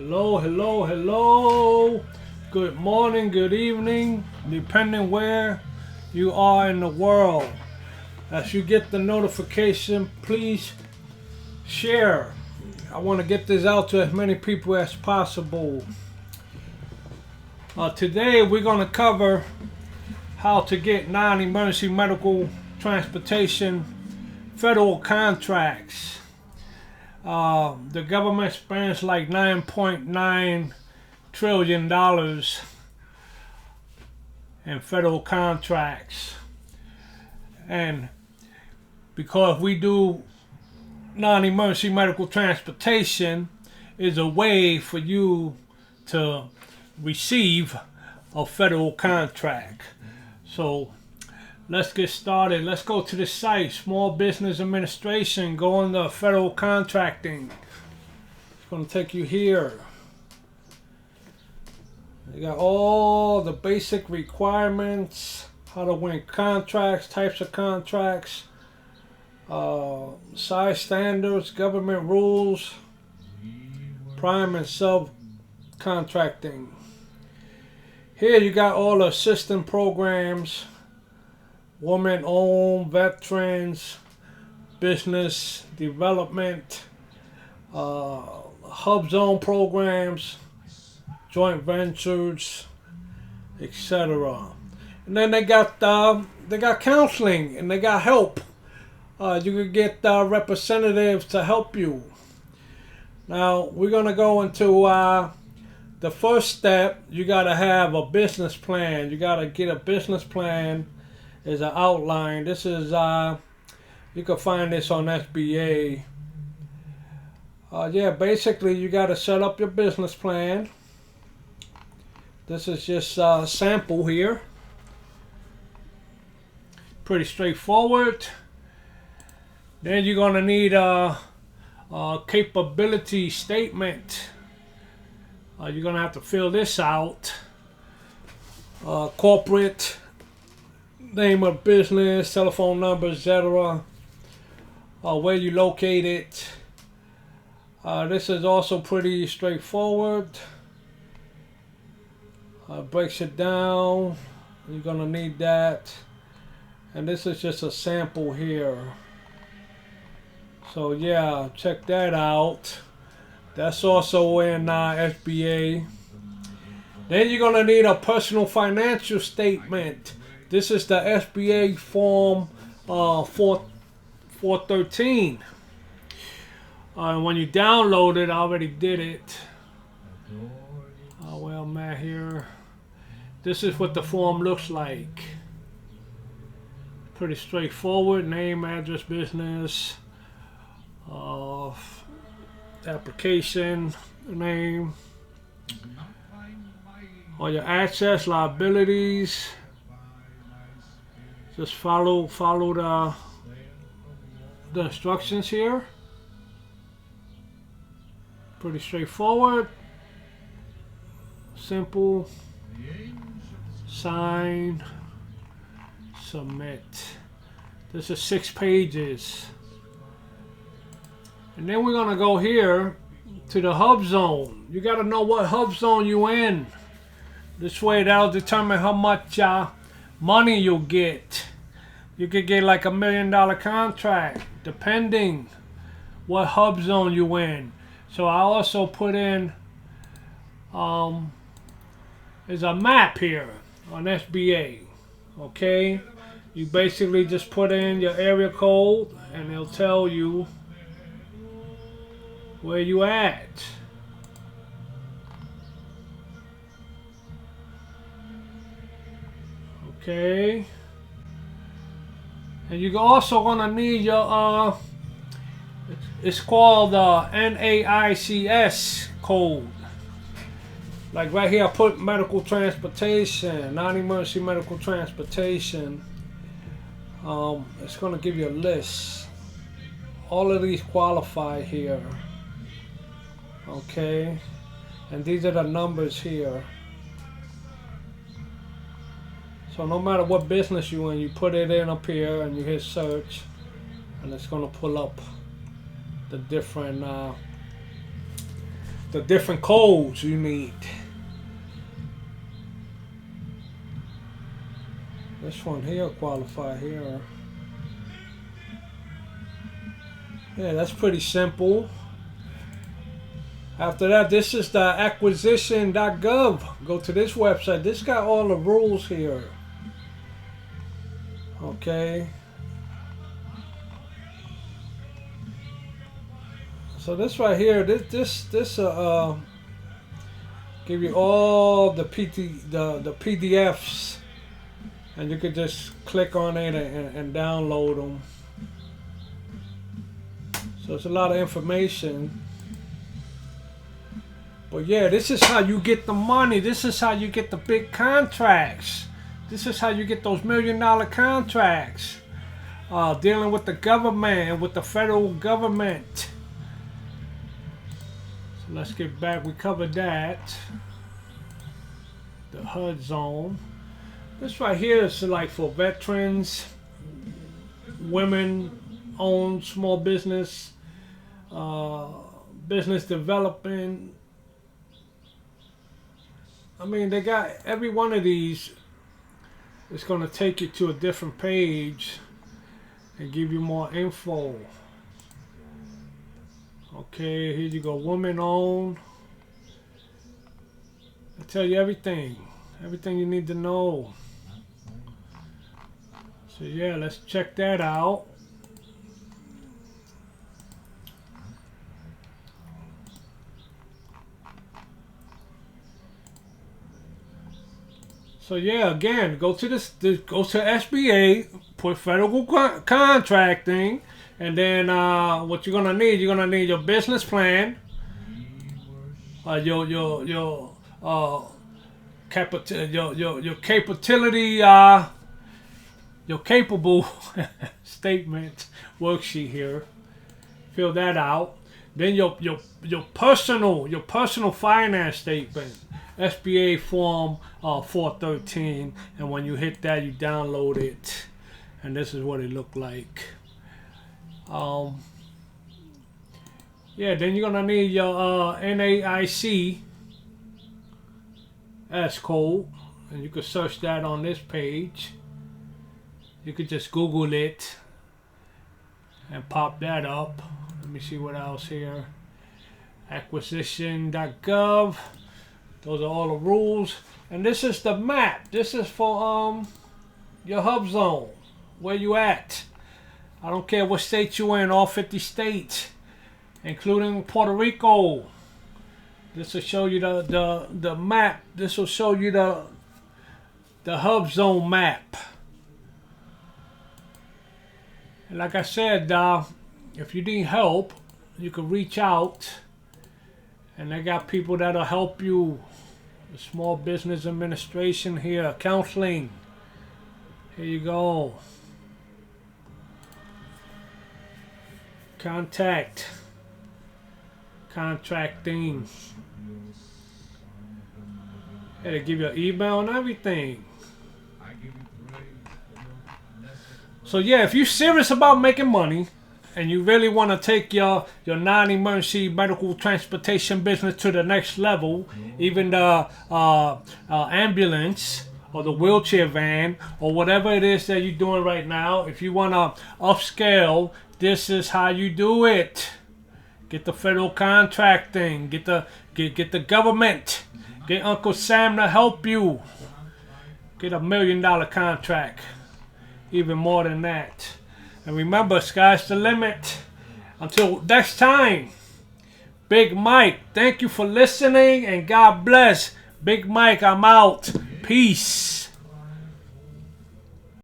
Hello, hello, hello. Good morning, good evening, depending where you are in the world. As you get the notification, please share. I want to get this out to as many people as possible. Today we're going to cover how to get non-emergency medical transportation federal contracts. The government spends like $9.9 trillion in federal contracts, and because we do non-emergency medical transportation, is a way for you to receive a federal contract. So let's get started. Let's go to the site, Small Business Administration, go on the federal contracting. It's going to take you here. You got all the basic requirements, how to win contracts, types of contracts, size standards, government rules, prime and sub contracting. Here you got all the assistance programs, women-owned, veterans, business development, Hubzone programs, joint ventures, etc. And then they got counseling and they got help. You can get representatives to help you. Now we're gonna go into the first step. You gotta have a business plan. You gotta get a business plan. Is an outline. This is you can find this on SBA. Yeah, basically you got to set up your business plan. This is just a sample here. Pretty straightforward. Then you're gonna need a capability statement. You're gonna have to fill this out. Corporate name of business, telephone number, etc. Where you located. This is also pretty straightforward. Breaks it down. You're gonna need that. And this is just a sample here. So yeah, check that out. That's also in SBA. Then you're gonna need a personal financial statement. This is the SBA form 413. When you download it, I already did it. Where I'm at here. This is what the form looks like. Pretty straightforward. Name, address, business, application, name, all your assets, liabilities. Just follow the instructions here. Pretty straightforward. Simple. Sign. Submit. This is 6 pages. And then we're gonna go here to the Hubzone. You gotta know what Hubzone you in. This way that'll determine how much money you'll get. You could get like $1 million contract, depending what Hubzone you in. So I also put in there's a map here on SBA. Okay, you basically just put in your area code and it'll tell you where you at. Okay, and you're also gonna need your it's called NAICS Code. Like right here I put medical transportation, non-emergency medical transportation. It's gonna give you a list. All of these qualify here. Okay, and these are the numbers here. So no matter what business you're in, you put it in up here and you hit search, and it's going to pull up the different the different codes you need. This one here qualify here. Yeah, that's pretty simple. After that, this is the acquisition.gov. Go to this website. This got all the rules here. Okay. So this right here, this give you all the PDFs, and you could just click on it and download them. So it's a lot of information. But yeah, this is how you get the money. This is how you get the big contracts. This is how you get those $1 million contracts. Dealing with the government and with the federal government. So let's get back. We covered that. The Hubzone. This right here is like for veterans, women-owned small business, business development. I mean, they got every one of these. It's going to take you to a different page and give you more info. Okay, here you go. Women owned. I tell you everything you need to know. So yeah, let's check that out. So yeah, again, go to SBA, put federal contracting, and then what you're gonna need your business plan, your capable statement worksheet here. Fill that out. Then your personal finance statement. SBA form 413, and when you hit that, you download it, and this is what it looked like. Yeah, then you're gonna need your NAICS Code, and you can search that on this page. You could just Google it and pop that up. Let me see what else here. Acquisition.gov. Those are all the rules. And this is the map. This is for your Hubzone. Where you at. I don't care what state you're in, all 50 states, including Puerto Rico. This will show you the map. This will show you the Hubzone map. And like I said, if you need help, you can reach out. And they got people that'll help you. The Small Business Administration here, counseling. Here you go. Contact. Contracting. Yeah, they give you an email and everything. So yeah, if you're serious about making money, and you really want to take your non-emergency medical transportation business to the next level, even the ambulance or the wheelchair van or whatever it is that you're doing right now, if you want to upscale, this is how you do it. Get the federal contracting, get the government, get Uncle Sam to help you. Get $1 million contract, even more than that. And remember, sky's the limit. Until next time, Big Mike, thank you for listening, and God bless. Big Mike, I'm out. Peace.